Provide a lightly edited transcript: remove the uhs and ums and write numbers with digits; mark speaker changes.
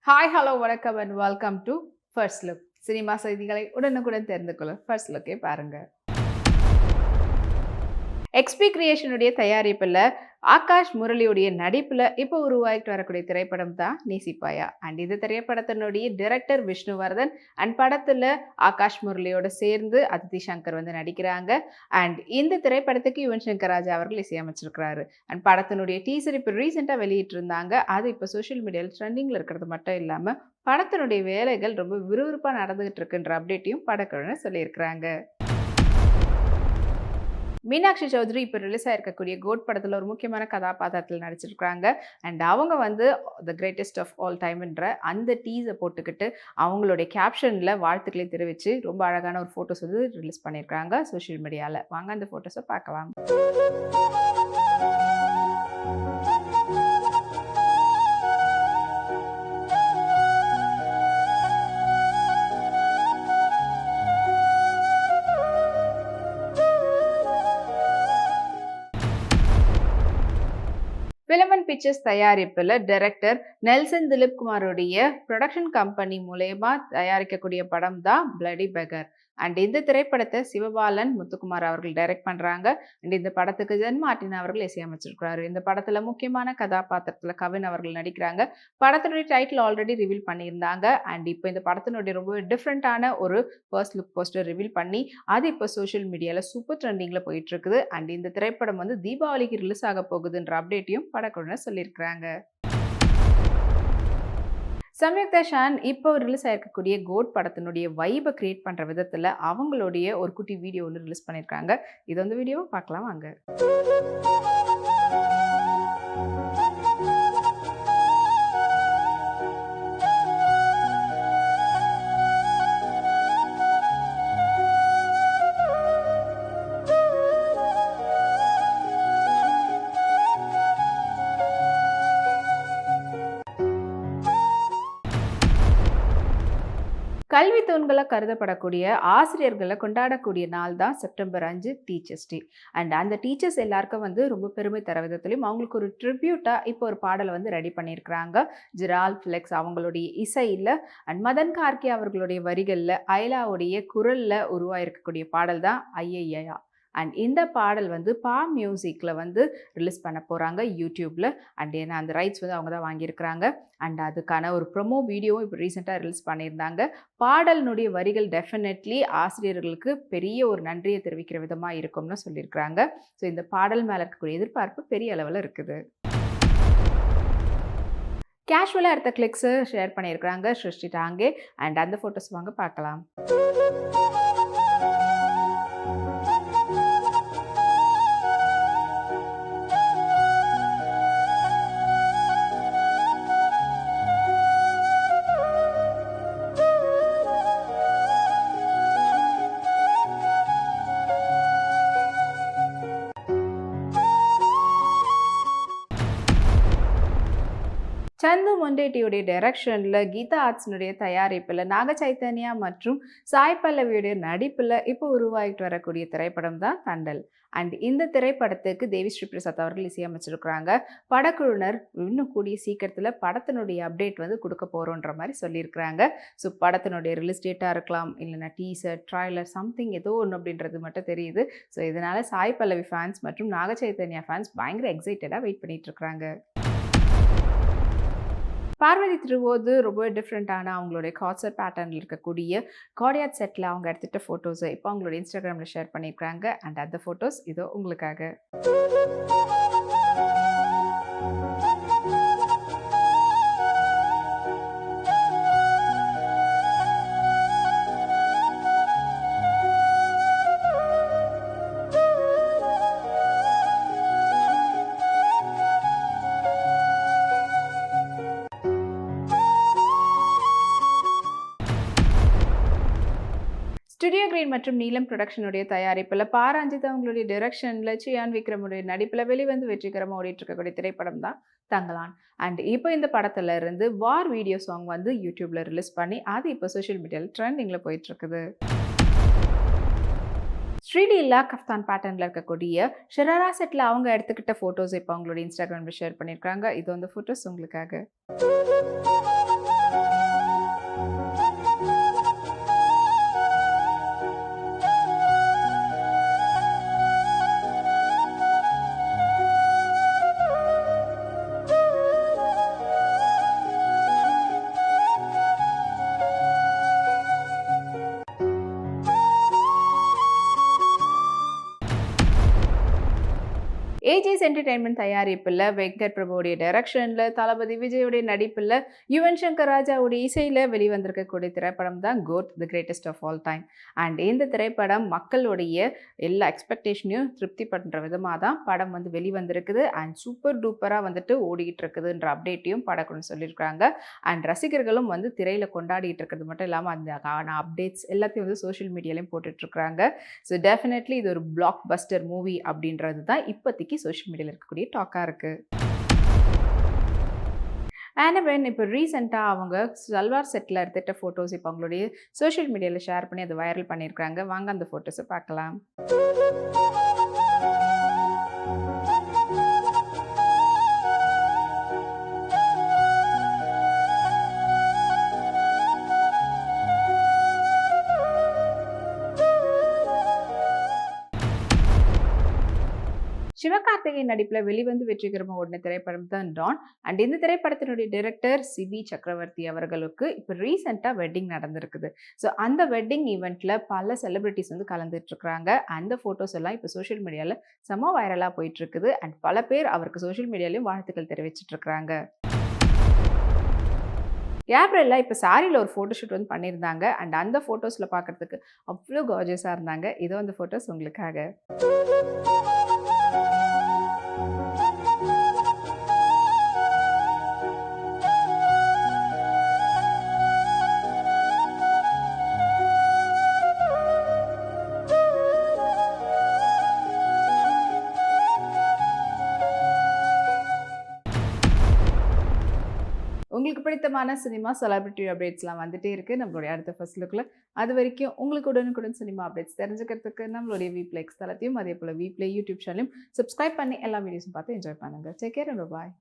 Speaker 1: Hi, hello, வணக்கம் and welcome to first look. Cinema செய்திகளை உடனுக்குடன் தெரிந்து கொள்ள ஃபர்ஸ்ட் லுக்கே பாருங்க. எக்ஸ்பி கிரியேஷனுடைய தயாரிப்பில் ஆகாஷ் முரளியுடைய நடிப்பில் இப்போ உருவாகிட்டு வரக்கூடிய திரைப்படம் தான் நேசிப்பாயா. அண்ட் இந்த திரைப்படத்தினுடைய டைரக்டர் விஷ்ணுவர்தன் அண்ட் படத்தில் ஆகாஷ் முரளியோட சேர்ந்து அதித்தி சங்கர் வந்து நடிக்கிறாங்க. அண்ட் இந்த திரைப்படத்துக்கு யுவன் சங்கர் ராஜா அவர்கள் இசையமைச்சிருக்கிறாரு. அண்ட் படத்தினுடைய டீசர் இப்போ ரீசெண்டாக வெளியிட்டிருந்தாங்க. அது இப்போ சோஷியல் மீடியாவில் ட்ரெண்டிங்கில் இருக்கிறது மட்டும் இல்லாமல் படத்தினுடைய வேலைகள் ரொம்ப விறுவிறுப்பாக நடந்துகிட்டு இருக்குன்ற அப்டேட்டையும் படக்குழுவினர் சொல்லியிருக்கிறாங்க. மீனாட்சி சௌத்ரி இப்போ ரிலீஸ் ஆகிருக்கக்கூடிய கோட் படத்தில் ஒரு முக்கியமான கதாபாத்திரத்தில் நடிச்சிருக்கிறாங்க. அண்ட் அவங்க வந்து த கிரேட்டஸ்ட் ஆஃப் ஆல் டைம்ன்ற அந்த டீஸை போட்டுக்கிட்டு அவங்களுடைய கேப்ஷனில் வாழ்த்துக்களை தெரிவித்து ரொம்ப அழகான ஒரு ஃபோட்டோஸ் வந்து ரிலீஸ் பண்ணியிருக்காங்க சோஷியல் மீடியாவில். வாங்க அந்த ஃபோட்டோஸை பார்க்கலாம். ஃபிலமன் பிக்சர்ஸ் தயாரிப்பில் டைரக்டர் நெல்சன் திலீப் குமாருடைய ப்ரொடக்ஷன் கம்பெனி மூலயமா தயாரிக்கக்கூடிய படம் தான் பிளடி பெகர். அண்ட் இந்த திரைப்படத்தை சிவபாலன் முத்துக்குமார் அவர்கள் டைரக்ட் பண்ணுறாங்க. அண்ட் இந்த படத்துக்கு ஜென் மார்டின் அவர்கள் இசையமைச்சிருக்கிறாரு. இந்த படத்தில் முக்கியமான கதாபாத்திரத்தில் கவின் அவர்கள் நடிக்கிறாங்க. படத்தினுடைய டைட்டில் ஆல்ரெடி ரிவீல் பண்ணியிருந்தாங்க. அண்ட் இப்போ இந்த படத்தினுடைய ரொம்ப டிஃப்ரெண்ட்டான ஒரு ஃபர்ஸ்ட் லுக் போஸ்டர் ரிவீல் பண்ணி அது இப்போ சோஷியல் மீடியாவில் சூப்பர் ட்ரெண்டிங்கில் போயிட்டு இருக்குது. அண்ட் இந்த திரைப்படம் வந்து தீபாவளிக்கு ரிலீஸ் ஆக போகுதுன்ற அப்டேட்டையும் படக்குழுவினர் சொல்லியிருக்கிறாங்க. சம்யுக்தா ஷான் இப்போ ரிலீஸ் ஆகிருக்கக்கூடிய கோட் படத்தினுடைய வைபை கிரியேட் பண்ணுற விதத்தில் அவங்களுடைய ஒரு குட்டி வீடியோ ஒன்று ரிலீஸ் பண்ணியிருக்காங்க. இது வந்து வீடியோவை பார்க்கலாம் வாங்க. கல்வி தூண்களாக கருதப்படக்கூடிய ஆசிரியர்களை கொண்டாடக்கூடிய நாள் தான் செப்டம்பர் 5 டீச்சர்ஸ் டே. அண்ட் அந்த டீச்சர்ஸ் எல்லாருக்கும் வந்து ரொம்ப பெருமை தர விதத்துலையும் அவங்களுக்கு ஒரு ட்ரிபியூட்டாக இப்போ ஒரு பாடலை வந்து ரெடி பண்ணியிருக்கிறாங்க. ஜிரால் ஃப்ளெக்ஸ் அவங்களுடைய இசையில் அண்ட் மதன் கார்கே அவர்களுடைய வரிகளில் அயலாவுடைய குரலில் உருவாயிருக்கக்கூடிய பாடல் தான் ஐயையா. அண்ட் இந்த பாடல் வந்து பா மியூசிக்கில் வந்து ரிலீஸ் பண்ண போகிறாங்க யூடியூப்பில். அண்ட் ஏன்னா அந்த ரைட்ஸ் வந்து அவங்க தான் வாங்கியிருக்கிறாங்க. அண்ட் அதுக்கான ஒரு ப்ரொமோ வீடியோவும் இப்போ ரீசெண்டாக ரிலீஸ் பண்ணியிருந்தாங்க. பாடலினுடைய வரிகள் டெஃபினெட்லி ஆசிரியர்களுக்கு பெரிய ஒரு நன்றியை தெரிவிக்கிற விதமாக இருக்கும்னு சொல்லியிருக்கிறாங்க. ஸோ இந்த பாடல் மேலே இருக்கக்கூடிய எதிர்பார்ப்பு பெரிய அளவில் இருக்குது. கேஷுவலாக எடுத்த கிளிக்ஸு ஷேர் பண்ணியிருக்கிறாங்க ஸ்ருஷ்டி டாங்கே. அண்ட் அந்த ஃபோட்டோஸ் வாங்க பார்க்கலாம். சந்து மொண்டேட்டியுடைய டைரக்ஷனில் கீதா ஆர்ட்ஸினுடைய தயாரிப்பில் நாக சைத்தன்யா மற்றும் சாய் பல்லவியுடைய நடிப்பில் இப்போ உருவாகிட்டு வரக்கூடிய திரைப்படம் தான் தண்டல். அண்ட் இந்த திரைப்படத்துக்கு தேவி ஸ்ரீ பிரசாத் அவர்கள் இசையமைச்சிருக்கிறாங்க. படக்குழுவினர் இன்னும் கூடிய சீக்கிரத்தில் படத்தினுடைய அப்டேட் வந்து கொடுக்க போகிறோன்ற மாதிரி சொல்லியிருக்கிறாங்க. ஸோ படத்தினுடைய ரிலீஸ் டேட்டாக இருக்கலாம், இல்லைனா டீசர், ட்ரைலர், சம்திங் ஏதோ ஒன்று அப்படின்றது மட்டும் தெரியுது. ஸோ இதனால் சாய் பல்லவி ஃபேன்ஸ் மற்றும் நாக சைத்தன்யா ஃபேன்ஸ் பயங்கர எக்ஸைட்டடாக வெயிட் பண்ணிட்டு இருக்கிறாங்க. பார்வதி திருவோது ரொம்ப டிஃப்ரெண்ட்டான அவங்களுடைய கான்சர்ட் பேட்டர்னில் இருக்கக்கூடிய கார்டியாட் செட்டில் அவங்க எடுத்துகிட்ட ஃபோட்டோஸை இப்போ அவங்களோட இன்ஸ்டாகிராமில் ஷேர் பண்ணியிருக்கிறாங்க. அண்ட் அந்த ஃபோட்டோஸ் இதோ உங்களுக்காக. ஸ்டுடியோ கிரீன் மற்றும் நீலம் ப்ரொடக்ஷனுடைய தயாரிப்பில் பாராஞ்சித் அவங்களுடைய டைரக்ஷனில் சியான் விக்ரமுடைய நடிப்பில் வெளிவந்து வெற்றிகரமாக ஓடிட்டு இருக்கக்கூடிய திரைப்படம் தான் தங்கலான். அண்ட் இப்போ இந்த படத்துல இருந்து வார் வீடியோ சாங் வந்து யூடியூப்ல ரிலீஸ் பண்ணி அது இப்போ சோஷியல் மீடியாவில் ட்ரெண்டிங்கில் போயிட்டு இருக்குது. ஸ்ரீலீலா கஃப்தான் பேட்டர்னில் இருக்கக்கூடிய ஷராரா செட்டில் அவங்க எடுத்துக்கிட்ட ஃபோட்டோஸ் இப்போ அவங்களோட இன்ஸ்டாகிராமில் ஷேர் பண்ணியிருக்காங்க. இது வந்து ஃபோட்டோஸ் உங்களுக்காக. ஏஜிஎஸ் என்டர்டெயின்மெண்ட் தயாரிப்பில் வெங்கட் பிரபுவுடைய டைரக்ஷனில் தளபதி விஜயுடைய நடிப்பில் யுவன் சங்கர் ராஜாவுடைய இசையில் வெளிவந்திருக்கக்கூடிய திரைப்படம் தான் GOAT the greatest of all time. And இந்த திரைப்படம் மக்களுடைய எல்லா எக்ஸ்பெக்டேஷனையும் திருப்தி பண்ணுற விதமாக தான் படம் வந்து வெளிவந்திருக்குது. அண்ட் சூப்பர் டூப்பராக வந்துட்டு ஓடிக்கிட்டு இருக்குதுன்ற அப்டேட்டையும் படக்குன்னு சொல்லியிருக்காங்க. அண்ட் ரசிகர்களும் வந்து திரையில் கொண்டாடிட்டு இருக்கிறது மட்டும் இல்லாமல் அந்த அப்டேட்ஸ் எல்லாத்தையும் வந்து சோஷியல் மீடியாலையும் போட்டுட்ருக்குறாங்க. ஸோ டெஃபினெட்லி இது ஒரு பிளாக் பஸ்டர் மூவி அப்படின்றது தான் இப்போதைக்கு சோஷியல் மீடியாவில் இருக்கக்கூடிய டாக்காக இருக்குது. ஆனபென் இப்போ ரீசெண்டாக அவங்க சல்வார் செட்டில் எடுத்துகிட்ட ஃபோட்டோஸ் இப்போ அவங்களுடைய சோஷியல் மீடியாவில் ஷேர் பண்ணி அதை வைரல் பண்ணியிருக்காங்க. வாங்க அந்த ஃபோட்டோஸை பார்க்கலாம். சிவகார்த்திகேயன் நடிப்பில் வெளிவந்து வெற்றிகரமாக ஓடின திரைப்படம் தான் டான். அண்ட் இந்த திரைப்படத்தினுடைய டைரக்டர் சிபி சக்கரவர்த்தி அவர்களுக்கு இப்போ ரீசெண்டாக வெட்டிங் நடந்திருக்குது. ஸோ அந்த வெட்டிங் ஈவெண்ட்டில் பல செலிபிரிட்டிஸ் வந்து கலந்துட்டுருக்குறாங்க. அந்த ஃபோட்டோஸ் எல்லாம் இப்போ சோஷியல் மீடியாவில் செம வைரலாக போயிட்டுருக்குது. அண்ட் பல பேர் அவருக்கு சோஷியல் மீடியாலையும் வாழ்த்துக்கள் தெரிவிச்சிட்ருக்குறாங்க. ஏப்ரலில் இப்போ சாரியில் ஒரு ஃபோட்டோஷூட் வந்து பண்ணியிருந்தாங்க. அண்ட் அந்த ஃபோட்டோஸில் பார்க்குறதுக்கு அவ்வளோ கார்ஜியஸாக இருந்தாங்க. இதோ அந்த ஃபோட்டோஸ் உங்களுக்காக. உங்களுக்கு பிடித்தமான சினிமா செலிபிரிட்டி அப்டேட்ஸ்லாம் வந்துட்டே இருக்குது நம்மளுடைய அடுத்த ஃபர்ஸ்ட் லுக்கில். அது வரைக்கும் உங்களுக்கு உடனுக்குடன் சினிமா அப்டேட்ஸ் தெரிஞ்சுக்கிறதுக்கு நம்மளுடைய விப்ளே எக்ஸ் தளத்தையும் அதே போல் விப்ளே யூடியூப் சேனலையும் சப்ஸ்கிரைப் பண்ணி எல்லா வீடியோஸும் பார்த்து என்ஜாய் பண்ணுங்கள். Take care and bye.